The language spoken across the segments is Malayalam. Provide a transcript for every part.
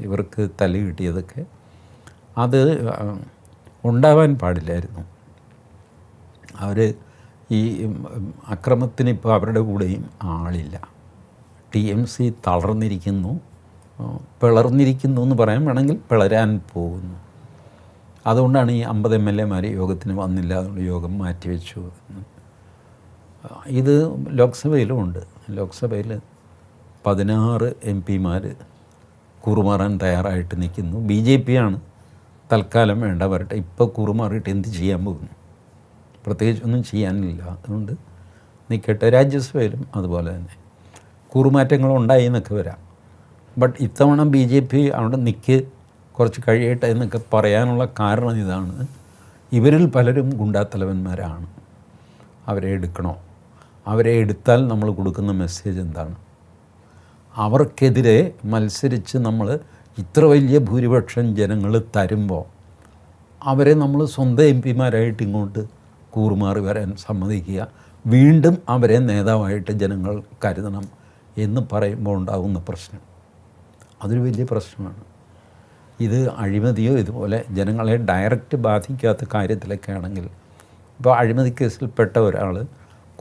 ഇവർക്ക് തല്ല് കിട്ടിയതൊക്കെ അത് ഉണ്ടാവാൻ പാടില്ലായിരുന്നു. അവർ ഈ അക്രമത്തിന് ഇപ്പോൾ അവരുടെ കൂടെയും ആളില്ല. TMC തളർന്നിരിക്കുന്നു, പിളർന്നിരിക്കുന്നു എന്ന് പറയാൻ വേണമെങ്കിൽ പിളരാൻ പോകുന്നു. അതുകൊണ്ടാണ് ഈ 50 MLA യോഗത്തിന് വന്നില്ല, അതുകൊണ്ട് യോഗം മാറ്റിവെച്ചു. ഇത് ലോക്സഭയിലുമുണ്ട്. ലോക്സഭയിൽ 16 MP കൂറുമാറാൻ തയ്യാറായിട്ട് നിൽക്കുന്നു. BJP ആണ് തൽക്കാലം വേണ്ട വരട്ടെ, ഇപ്പോൾ കൂറുമാറിയിട്ട് എന്ത് ചെയ്യാൻ പോകുന്നു? പ്രത്യേകിച്ചൊന്നും ചെയ്യാനില്ല, അതുകൊണ്ട് നിൽക്കട്ടെ. രാജ്യസഭയിലും അതുപോലെ തന്നെ കൂറുമാറ്റങ്ങളുണ്ടായി എന്നൊക്കെ വരാം. ബട്ട് ഇത്തവണ BJP അവിടെ നിൽക്ക് കുറച്ച് കഴിയട്ടെ എന്നൊക്കെ പറയാനുള്ള കാരണം ഇതാണ്. ഇവരിൽ പലരും ഗുണ്ടാത്തലവന്മാരാണ്. അവരെ എടുക്കണോ? അവരെ എടുത്താൽ നമ്മൾ കൊടുക്കുന്ന മെസ്സേജ് എന്താണ്? അവർക്കെതിരെ മത്സരിച്ച് നമ്മൾ ഇത്ര വലിയ ഭൂരിപക്ഷം ജനങ്ങൾ തരുമ്പോൾ അവരെ നമ്മൾ സ്വന്തം MP ഇങ്ങോട്ട് കൂറുമാറി വരാൻ സമ്മതിക്കുക, വീണ്ടും അവരെ നേതാവായിട്ട് ജനങ്ങൾ കരുതണം എന്ന് പറയുമ്പോൾ ഉണ്ടാകുന്ന പ്രശ്നം, അതൊരു വലിയ പ്രശ്നമാണ്. ഇത് അഴിമതിയോ ഇതുപോലെ ജനങ്ങളെ ഡയറക്റ്റ് ബാധിക്കാത്ത കാര്യത്തിലൊക്കെ ആണെങ്കിൽ, ഇപ്പോൾ അഴിമതി കേസിൽപ്പെട്ട ഒരാൾ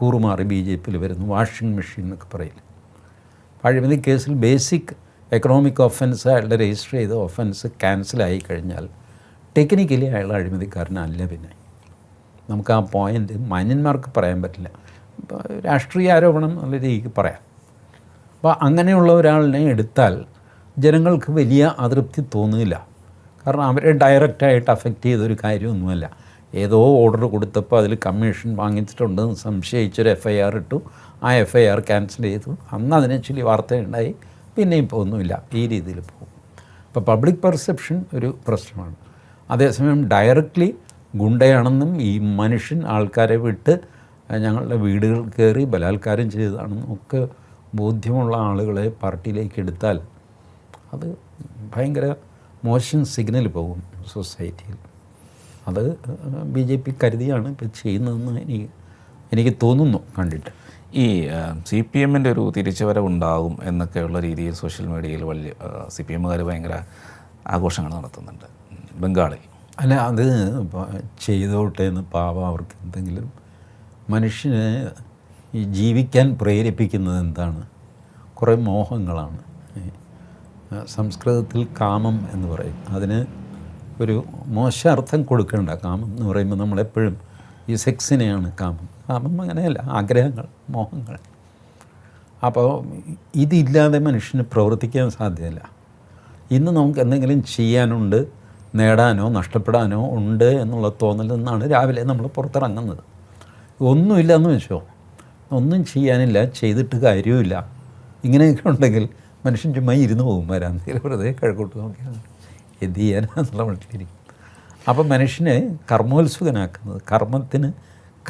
കൂറുമാറി BJPയിൽ വരുന്നു, വാഷിംഗ് മെഷീൻ എന്നൊക്കെ പറയില്ല. അഴിമതി കേസിൽ ബേസിക് എക്കണോമിക് ഒഫൻസ് അയാളുടെ രജിസ്റ്റർ ചെയ്ത ഒഫൻസ് ക്യാൻസലായി കഴിഞ്ഞാൽ ടെക്നിക്കലി അയാൾ അഴിമതിക്കാരനല്ല. പിന്നെ നമുക്ക് ആ പോയിൻ്റ് മാന്യന്മാർക്ക് പറയാൻ പറ്റില്ല, രാഷ്ട്രീയ ആരോപണം നല്ല രീതിക്ക് പറയാം. അപ്പോൾ അങ്ങനെയുള്ള ഒരാളിനെ എടുത്താൽ ജനങ്ങൾക്ക് വലിയ അതൃപ്തി തോന്നില്ല. കാരണം അവരെ ഡയറക്റ്റായിട്ട് അഫക്റ്റ് ചെയ്തൊരു കാര്യമൊന്നുമല്ല. ഏതോ ഓർഡർ കൊടുത്തപ്പോൾ അതിൽ കമ്മീഷൻ വാങ്ങിച്ചിട്ടുണ്ടെന്ന് സംശയിച്ചൊരു FIR ഇട്ടു, ആ FIR ക്യാൻസൽ ചെയ്തു, അന്ന് അതിനെ ചൊല്ലി വാർത്തയുണ്ടായി, പിന്നെ ഇപ്പോൾ ഒന്നുമില്ല, ഈ രീതിയിൽ പോകും. അപ്പോൾ പബ്ലിക് പെർസെപ്ഷൻ ഒരു പ്രശ്നമാണ്. അതേസമയം ഡയറക്റ്റ്ലി ഗുണ്ടയാണെന്നും ഈ മനുഷ്യൻ ആൾക്കാരെ വിട്ട് ഞങ്ങളുടെ വീടുകൾ കയറി ബലാത്കാരം ചെയ്തതാണെന്നും ഒക്കെ ബോധ്യമുള്ള ആളുകളെ പാർട്ടിയിലേക്ക് എടുത്താൽ അത് ഭയങ്കര മോശം സിഗ്നൽ പോകും സൊസൈറ്റിയിൽ. അത് BJP കരുതിയാണ് ഇപ്പോൾ ചെയ്യുന്നതെന്ന് എനിക്ക് തോന്നുന്നു കണ്ടിട്ട്. ഈ CPMൻ്റെ ഒരു തിരിച്ചുവരവുണ്ടാകും എന്നൊക്കെയുള്ള രീതിയിൽ സോഷ്യൽ മീഡിയയിൽ വലിയ CPMകാർ ഭയങ്കര ആഘോഷങ്ങൾ നടത്തുന്നുണ്ട് ബംഗാളിൽ. അല്ല, അത് ചെയ്തോട്ടെ എന്ന് പാവം, അവർക്ക് എന്തെങ്കിലും. മനുഷ്യനെ ഈ ജീവിക്കാൻ പ്രേരിപ്പിക്കുന്നത് എന്താണ്? കുറേ മോഹങ്ങളാണ്. സംസ്കൃതത്തിൽ കാമം എന്ന് പറയും. അതിന് ഒരു മോശം അർത്ഥം കൊടുക്കേണ്ട. കാമം എന്ന് പറയുമ്പോൾ നമ്മളെപ്പോഴും ഈ സെക്സിനെയാണ് കാമം. കാമം അങ്ങനെയല്ല, ആഗ്രഹങ്ങൾ, മോഹങ്ങൾ. അപ്പോൾ ഇതില്ലാതെ മനുഷ്യന് പ്രവർത്തിക്കാൻ സാധ്യമല്ല. ഇന്ന് നമുക്ക് എന്തെങ്കിലും ചെയ്യാനുണ്ട്, നേടാനോ നഷ്ടപ്പെടാനോ ഉണ്ട് എന്നുള്ള തോന്നലിൽ നിന്നാണ് രാവിലെ നമ്മൾ പുറത്തിറങ്ങുന്നത്. ഒന്നുമില്ല എന്ന് വെച്ചോ, ഒന്നും ചെയ്യാനില്ല, ചെയ്തിട്ട് കാര്യവുമില്ല, ഇങ്ങനെയൊക്കെ ഉണ്ടെങ്കിൽ മനുഷ്യൻ ചുമ്മാ ഇരുന്ന് പോകും. വരാൻ വെറുതെ കിഴക്കോട്ട് നോക്കിയാണ് എന്ത് ചെയ്യാനെന്നുള്ള മട്ടിലിരിക്കും. അപ്പം മനുഷ്യനെ കർമ്മോത്സുകനാക്കുന്നത്, കർമ്മത്തിന്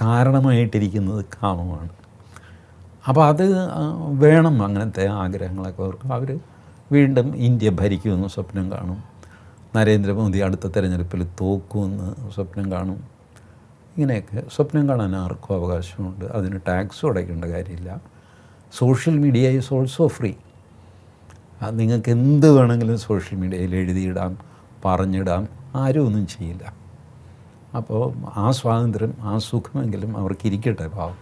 കാരണമായിട്ടിരിക്കുന്നത് കാമമാണ്. അപ്പോൾ അത് വേണം. അങ്ങനത്തെ ആഗ്രഹങ്ങളൊക്കെ അവർക്ക്. അവർ വീണ്ടും ഇന്ത്യ ഭരിക്കുമെന്ന് സ്വപ്നം കാണും, നരേന്ദ്രമോദി അടുത്ത തെരഞ്ഞെടുപ്പിൽ തോക്കുമെന്ന് സ്വപ്നം കാണും. ഇങ്ങനെയൊക്കെ സ്വപ്നം കാണാൻ ആർക്കും അവകാശമുണ്ട്. അതിന് ടാക്സും അടയ്ക്കേണ്ട കാര്യമില്ല. Social media is also free. നിങ്ങൾക്ക് എന്ത് വേണമെങ്കിലും സോഷ്യൽ മീഡിയയിൽ എഴുതിയിടാം, പറഞ്ഞിടാം, ആരും ഒന്നും ചെയ്യില്ല. അപ്പോൾ ആ സ്വാതന്ത്ര്യം, ആ സുഖമെങ്കിലും അവർക്കിരിക്കട്ടെ പാവം.